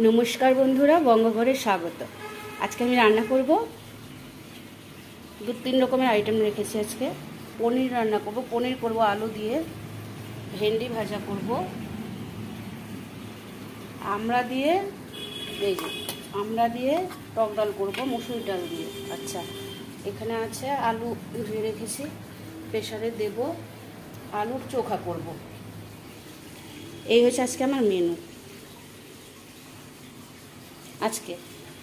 নমস্কার বন্ধুরা, বঙ্গঘরে স্বাগত। আজকে আমি রান্না করব 2-3 রকমের আইটেম রেখেছি। আজকে পনির রান্না করব। পনির করব আলু দিয়ে, ভেন্ডি ভাজা করব, আমরা দিয়ে টক ডাল করব মসুর ডাল দিয়ে। আচ্ছা, এখানে আছে আলু ধুয়ে রেখেছি, প্রেসারে দেব, আলুর চোখা করব। এই হচ্ছে আজকে আমার মেনু। আজকে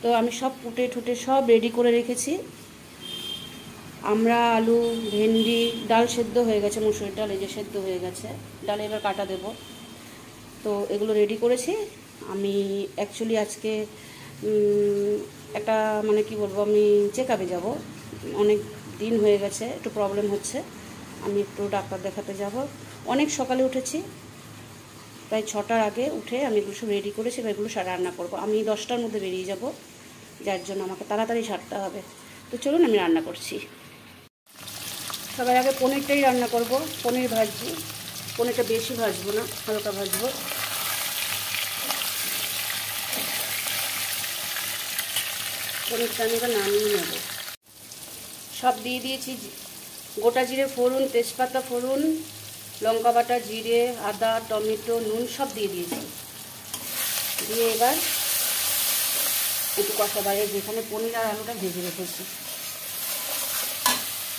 তো আমি সব কুটে ঠুটে সব রেডি করে রেখেছি। আমরা আলু, ভেন্ডি, ডাল সেদ্ধ হয়ে গেছে, মসুর ডাল এই যে সেদ্ধ হয়ে গেছে, ডালে এবার কাটা দেব। তো এগুলো রেডি করেছি আমি। অ্যাকচুয়ালি আজকে একটা কি বলবো, আমি চেক আপে যাবো। অনেক দিন হয়ে গেছে, একটু প্রবলেম হচ্ছে, আমি একটু ডাক্তার দেখাতে যাব। অনেক সকালে উঠেছি, প্রায় 6টার আগে উঠে আমি এগুলো সব রেডি করেছি। এগুলো রান্না করব। আমি 10টার মধ্যে বেরিয়ে যাব, যার জন্য আমাকে তাড়াতাড়ি সারতে হবে। তো চলুন আমি রান্না করছি। সবার আগে পনিরটাই রান্না করব। পনির ভাজছি, পনিরটা বেশি ভাজবো না, হালকা ভাজবো। পনিরটা আমি এবার নামিয়ে নেব। সব দিয়ে দিয়েছি, গোটা জিরে ফোড়ন, তেজপাতা ফোড়ন, লঙ্কা বাটা, জিরে, আদা, টমেটো, নুন সব দিয়ে দিয়েছি। দিয়ে এবার একটু কষা বাইরে, যেখানে পনির আর আলুটা ভেজে রেখেছি,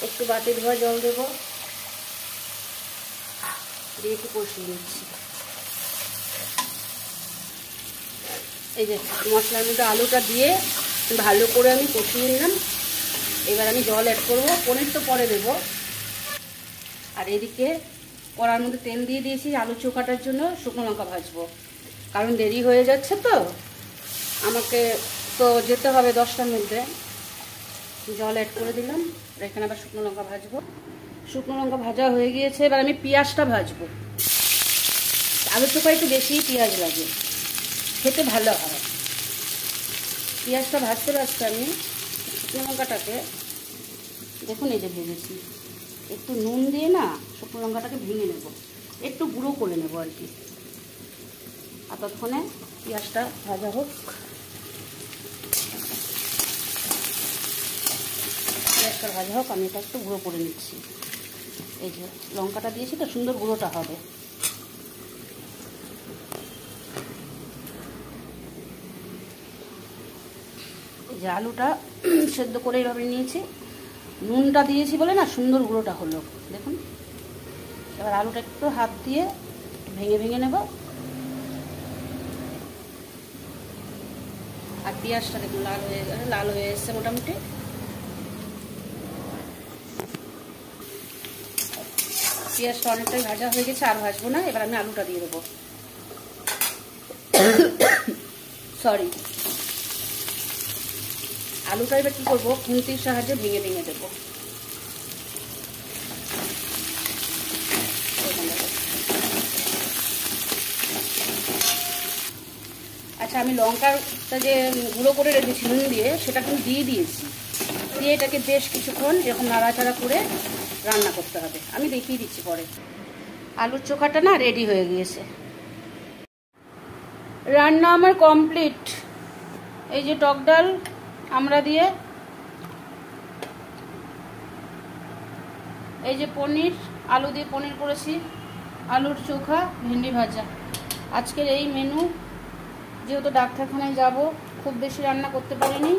একটু বাটি ধোয়া জল দেব, দিয়ে একটু কষিয়ে দিচ্ছি। এই যে মশলার মধ্যে আলুটা দিয়ে ভালো করে আমি কষিয়ে নিলাম। এবার আমি জল অ্যাড করব, পনির তো পরে দেব। আর এদিকে কড়ার মধ্যে তেল দিয়ে দিয়েছি আলু চোখাটার জন্য। শুকনো লঙ্কা ভাজবো, কারণ দেরি হয়ে যাচ্ছে, তো আমাকে তো যেতে হবে 10টার মধ্যে। জল অ্যাড করে দিলাম। এখানে আবার শুকনো লঙ্কা ভাজবো। শুকনো লঙ্কা ভাজা হয়ে গিয়েছে, এবার আমি পেঁয়াজটা ভাজবো। আলু চোখায় একটু বেশিই পেঁয়াজ লাগে, খেতে ভালো হয়। পেঁয়াজটা ভাজতে ভাজতে আমি শুকনো লঙ্কাটাকে, দেখুন এই যে ভেজেছি, একটু নুন দিয়ে না শুকনো লঙ্কাটাকে ভেঙে নেব, একটু গুঁড়ো করে নেব আর কি। আর ততক্ষণে পেঁয়াজটা ভাজা হোক। পেঁয়াজটা ভাজা হোক, আমি এটা একটু গুঁড়ো করে নিচ্ছি। এই যে লঙ্কাটা দিয়েছি তো, সুন্দর গুঁড়োটা হবে। এই যে আলুটা সেদ্ধ করে এইভাবে নিয়েছি, নুনটা দিয়েছি বলে না সুন্দর গুঁড়োটা হলো, দেখুন। এবার আলুটা একটু হাত দিয়ে ভেঙে ভেঙে নেব। আর পেঁয়াজটা দেখুন লাল হয়ে এসছে মোটামুটি। পেঁয়াজটা অনেকটাই ভাজা হয়ে গেছে, আর ভাজবো না। এবার আমি আলুটা দিয়ে দেবো। সরি, আলুটা এবার কী করবো, খুন্তির সাহায্যে ভেঙে ভেঙে দেবো। আচ্ছা, আমি লঙ্কাটা যে গুঁড়ো করে রেখেছি নুন দিয়ে, সেটা কিন্তু দিয়ে দিয়েছি। দিয়ে এটাকে বেশ কিছুক্ষণ এরকম নাড়াচাড়া করে রান্না করতে হবে। আমি দেখিয়ে দিচ্ছি পরে। আলুর চোখাটা না রেডি হয়ে গিয়েছে। রান্না আমার কমপ্লিট। এই যে টক ডাল আমরা দিয়ে, এই যে পনির, আলু দিয়ে পনির করেছি, আলুর চোখা, ভেন্ডি ভাজা। আজকের এই মেনু। যেহেতু ডাক্তারখানায় যাব, খুব বেশি রান্না করতে পারিনি,